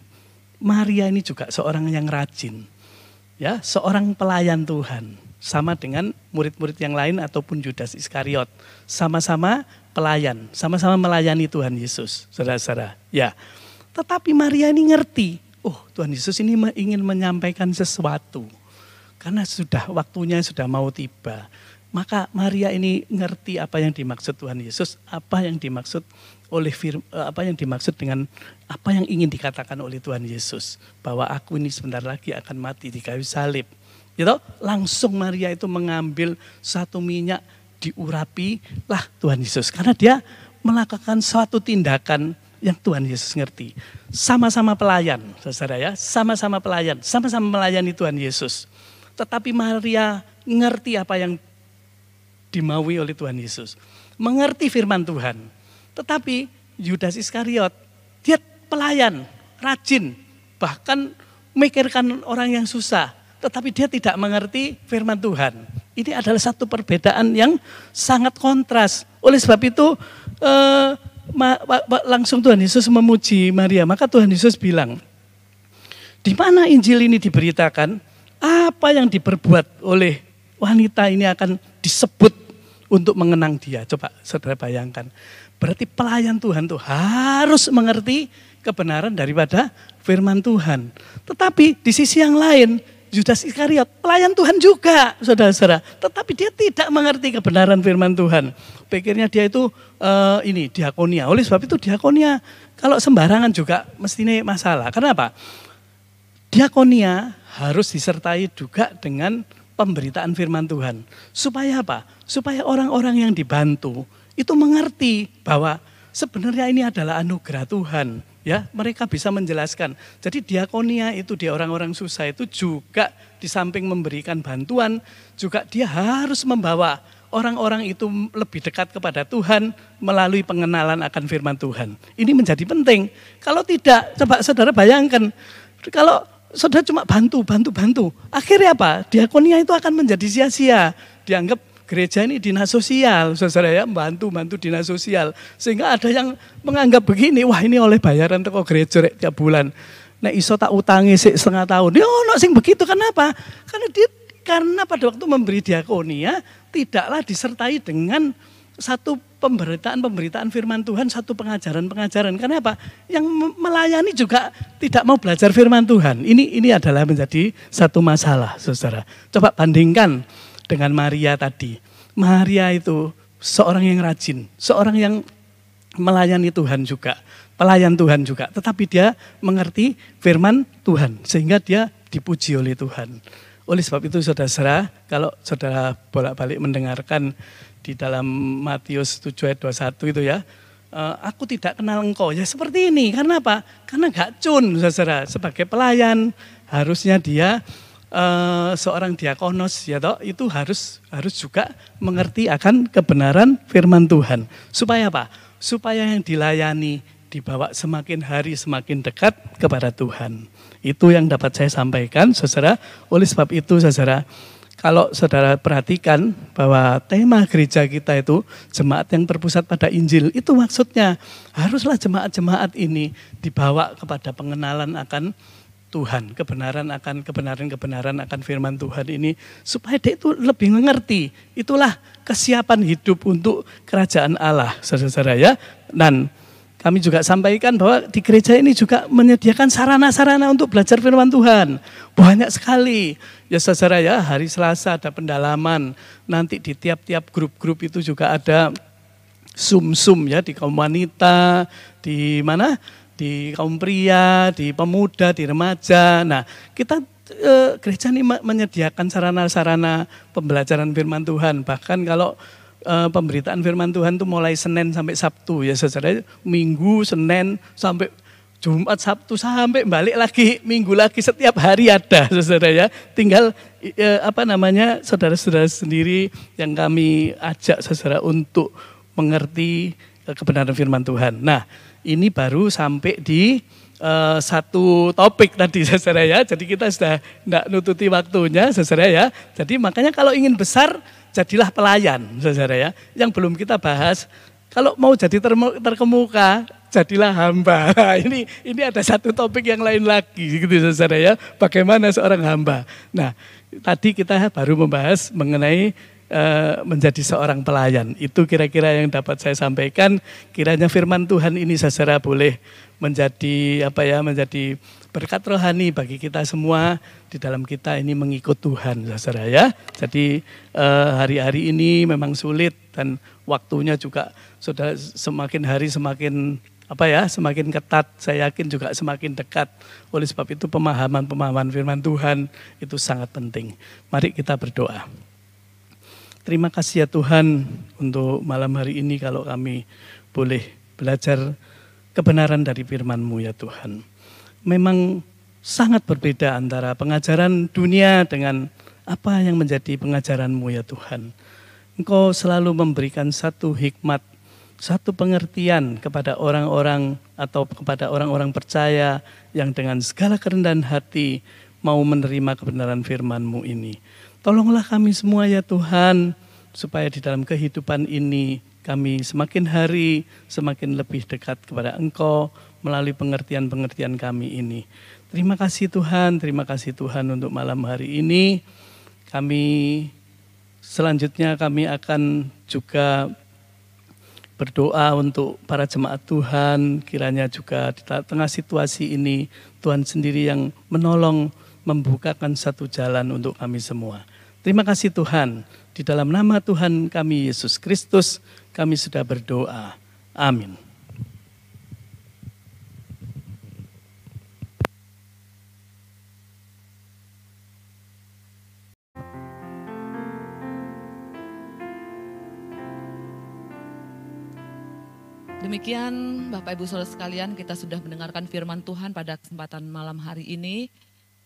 Maria ini juga seorang yang rajin. Ya, seorang pelayan Tuhan. sama dengan murid-murid yang lain ataupun Yudas Iskariot. Sama-sama pelayan, sama-sama melayani Tuhan Yesus, saudara-saudara. Ya, tetapi Maria ini ngerti, oh Tuhan Yesus ini ingin menyampaikan sesuatu. Karena sudah waktunya sudah mau tiba. Maka Maria ini ngerti apa yang dimaksud Tuhan Yesus, apa yang dimaksud dengan apa yang ingin dikatakan oleh Tuhan Yesus, bahwa aku ini sebentar lagi akan mati di kayu salib. Gitu? Langsung Maria itu mengambil satu minyak, diurapi lah Tuhan Yesus, karena dia melakukan suatu tindakan yang Tuhan Yesus ngerti. Sama-sama pelayan, saudara ya, sama-sama pelayan, sama-sama melayani Tuhan Yesus. Tetapi Maria ngerti apa yang dimaui oleh Tuhan Yesus, mengerti firman Tuhan. Tetapi Yudas Iskariot, dia pelayan, rajin, bahkan memikirkan orang yang susah, tetapi dia tidak mengerti firman Tuhan. Ini adalah satu perbedaan yang sangat kontras. Oleh sebab itu langsung Tuhan Yesus memuji Maria. Maka Tuhan Yesus bilang, di mana Injil ini diberitakan, apa yang diperbuat oleh wanita ini akan disebut untuk mengenang dia. Coba saudara bayangkan. Berarti pelayan Tuhan itu harus mengerti kebenaran daripada firman Tuhan. Tetapi di sisi yang lain, Yudas Iskariot pelayan Tuhan juga, saudara-saudara. Tetapi dia tidak mengerti kebenaran firman Tuhan. Pikirnya dia itu diakonia. Oleh sebab itu diakonia kalau sembarangan juga mestinya masalah. Kenapa? Diakonia harus disertai juga dengan pemberitaan firman Tuhan. Supaya apa? Supaya orang-orang yang dibantu itu mengerti bahwa sebenarnya ini adalah anugerah Tuhan. Ya, mereka bisa menjelaskan. Jadi diakonia itu di orang-orang susah itu juga di samping memberikan bantuan, juga dia harus membawa orang-orang itu lebih dekat kepada Tuhan melalui pengenalan akan firman Tuhan. Ini menjadi penting. Kalau tidak, coba saudara bayangkan, kalau saudara cuma bantu. Akhirnya apa? Diakonia itu akan menjadi sia-sia. Dianggap gereja ini dinas sosial, saudara ya, bantu dinas sosial. Sehingga ada yang menganggap begini, wah ini oleh bayaran teko gereja tiap bulan. Nek iso tak utangi setengah tahun. Ya ono sing begitu, kenapa? Karena pada waktu memberi diakonia tidaklah disertai dengan satu pemberitaan firman Tuhan, satu pengajaran. Karena apa? Yang melayani juga tidak mau belajar firman Tuhan. Ini adalah menjadi satu masalah, saudara. Coba bandingkan dengan Maria tadi. Maria itu seorang yang rajin, seorang yang melayani Tuhan juga, pelayan Tuhan juga. Tetapi dia mengerti firman Tuhan, sehingga dia dipuji oleh Tuhan. Oleh sebab itu saudara-saudara, kalau saudara bolak-balik mendengarkan di dalam Matius 7 ayat 21 itu ya, aku tidak kenal engkau. Ya seperti ini, karena apa? Karena gak cun, saudara. Sebagai pelayan, harusnya dia seorang diakonos, ya toh, itu harus juga mengerti akan kebenaran firman Tuhan. Supaya apa? Supaya yang dilayani dibawa semakin hari semakin dekat kepada Tuhan. Itu yang dapat saya sampaikan, saudara. Oleh sebab itu, saudara, kalau saudara perhatikan bahwa tema gereja kita itu jemaat yang berpusat pada Injil, itu maksudnya haruslah jemaat-jemaat ini dibawa kepada pengenalan akan Tuhan, kebenaran akan firman Tuhan ini, supaya dia itu lebih mengerti. Itulah kesiapan hidup untuk kerajaan Allah, saudara-saudara ya. Dan kami juga sampaikan bahwa di gereja ini juga menyediakan sarana-sarana untuk belajar firman Tuhan. Banyak sekali. Ya saudara ya, hari Selasa ada pendalaman. Nanti di tiap-tiap grup-grup itu juga ada sum-sum ya, di kaum wanita, di mana? Di kaum pria, di pemuda, di remaja. Nah, kita gereja ini menyediakan sarana-sarana pembelajaran firman Tuhan. Bahkan kalau pemberitaan firman Tuhan itu mulai Senin sampai Sabtu ya saudara, Minggu, Senin sampai Jumat, Sabtu sampai balik lagi, Minggu lagi, setiap hari ada saudara ya. Tinggal saudara-saudara sendiri yang kami ajak saudara untuk mengerti kebenaran firman Tuhan. Nah, ini baru sampai di satu topik tadi saudara ya. Jadi kita sudah tidak nututi waktunya saudara ya. Jadi makanya kalau ingin besar, jadilah pelayan, saudara ya. Yang belum kita bahas, Kalau mau jadi terkemuka, jadilah hamba. Nah, ini ada satu topik yang lain lagi gitu saudara ya. Bagaimana seorang hamba. Nah, tadi kita baru membahas mengenai menjadi seorang pelayan. Itu kira-kira yang dapat saya sampaikan. Kiranya firman Tuhan ini saudara boleh menjadi menjadi berkat rohani bagi kita semua di dalam kita ini mengikut Tuhan saudara ya. Jadi hari-hari ini memang sulit dan waktunya juga sudah semakin hari semakin semakin ketat, saya yakin juga semakin dekat. Oleh sebab itu pemahaman firman Tuhan itu sangat penting. Mari kita berdoa. Terima kasih ya Tuhan untuk malam hari ini kalau kami boleh belajar kebenaran dari firman-Mu ya Tuhan. Memang sangat berbeda antara pengajaran dunia dengan apa yang menjadi pengajaran-Mu ya Tuhan. Engkau selalu memberikan satu hikmat, satu pengertian kepada orang-orang atau kepada orang-orang percaya yang dengan segala kerendahan hati mau menerima kebenaran firman-Mu ini. Tolonglah kami semua ya Tuhan, supaya di dalam kehidupan ini kami semakin hari semakin lebih dekat kepada Engkau melalui pengertian-pengertian kami ini. Terima kasih Tuhan untuk malam hari ini. Selanjutnya kami akan juga berdoa untuk para jemaat Tuhan, kiranya juga di tengah situasi ini Tuhan sendiri yang menolong membukakan satu jalan untuk kami semua. Terima kasih Tuhan, di dalam nama Tuhan kami Yesus Kristus kami sudah berdoa. Amin. Demikian Bapak Ibu Saudara sekalian, kita sudah mendengarkan firman Tuhan pada kesempatan malam hari ini.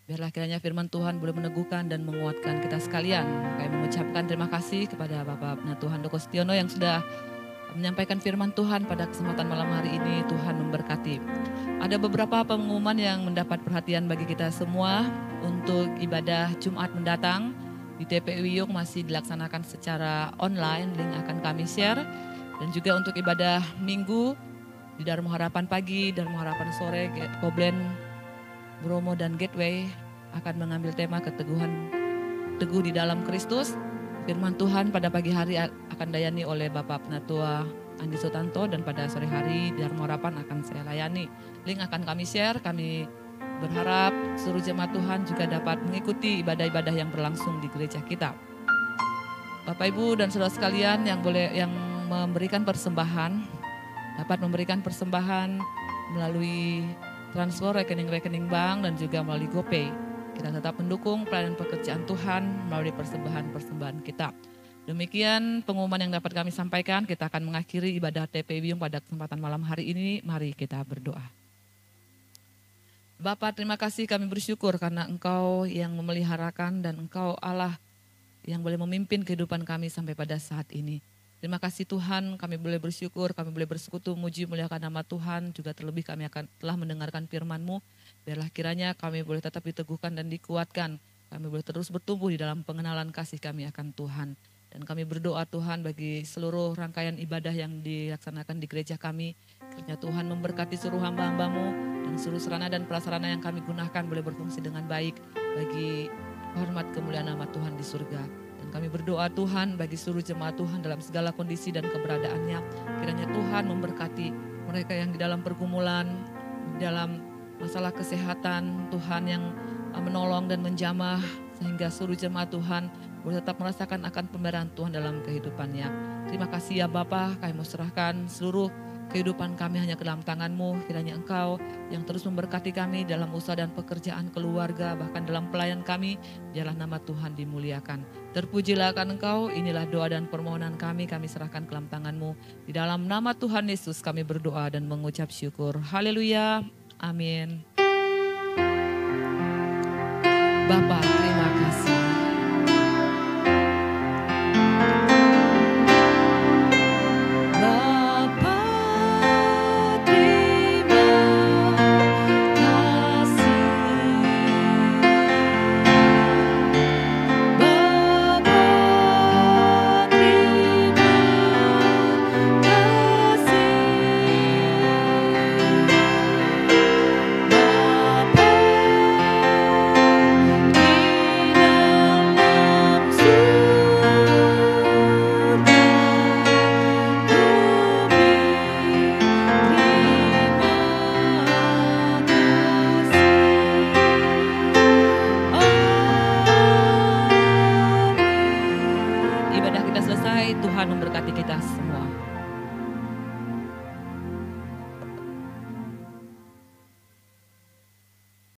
Biarlah kiranya firman Tuhan boleh meneguhkan dan menguatkan kita sekalian. Kami mengucapkan terima kasih kepada Bapak Tuhan Doko Setiono yang sudah menyampaikan firman Tuhan pada kesempatan malam hari ini. Tuhan memberkati. Ada beberapa pengumuman yang mendapat perhatian bagi kita semua untuk ibadah Jumat mendatang di TPU Wiyung masih dilaksanakan secara online. Link akan kami share. Dan juga untuk ibadah Minggu di Dharma Harapan pagi, Dharma Harapan sore, Koblen, Bromo dan Gateway akan mengambil tema keteguhan teguh di dalam Kristus. Firman Tuhan pada pagi hari akan dayani oleh Bapak Penatua Andi Sutanto dan pada sore hari Dharma Harapan akan saya layani. Link akan kami share. Kami berharap seluruh jemaat Tuhan juga dapat mengikuti ibadah-ibadah yang berlangsung di gereja kita. Bapak Ibu dan saudara sekalian yang memberikan persembahan dapat memberikan persembahan melalui transfer rekening-rekening bank dan juga melalui GoPay. Kita tetap mendukung pelayanan pekerjaan Tuhan melalui persembahan-persembahan kita. Demikian pengumuman yang dapat kami sampaikan. Kita akan mengakhiri ibadah TPU Wiyung pada kesempatan malam hari ini. Mari kita berdoa. Bapa, terima kasih, kami bersyukur karena Engkau yang memeliharakan dan Engkau Allah yang boleh memimpin kehidupan kami sampai pada saat ini. Terima kasih Tuhan, kami boleh bersyukur, kami boleh bersekutu, muji muliakan nama Tuhan. Juga terlebih kami telah mendengarkan firman-Mu. Biarlah kiranya kami boleh tetap diteguhkan dan dikuatkan. Kami boleh terus bertumbuh di dalam pengenalan kasih kami akan Tuhan. Dan kami berdoa Tuhan bagi seluruh rangkaian ibadah yang dilaksanakan di gereja kami. Kiranya Tuhan memberkati seluruh hamba-hamba-Mu dan seluruh sarana dan prasarana yang kami gunakan boleh berfungsi dengan baik bagi hormat kemuliaan nama Tuhan di surga. Dan kami berdoa Tuhan bagi seluruh jemaat Tuhan dalam segala kondisi dan keberadaannya. Kiranya Tuhan memberkati mereka yang di dalam pergumulan, di dalam masalah kesehatan, Tuhan yang menolong dan menjamah sehingga seluruh jemaat Tuhan boleh tetap merasakan akan pemberian Tuhan dalam kehidupannya. Terima kasih ya Bapa, kami mau serahkan seluruh kehidupan kami hanya ke dalam tangan-Mu. Kiranya Engkau yang terus memberkati kami dalam usaha dan pekerjaan keluarga, bahkan dalam pelayan kami, biarlah nama Tuhan dimuliakan. Terpujilah akan Engkau, inilah doa dan permohonan kami serahkan ke dalam tangan-Mu. Di dalam nama Tuhan Yesus kami berdoa dan mengucap syukur. Haleluya, amin. Bapa, terima kasih.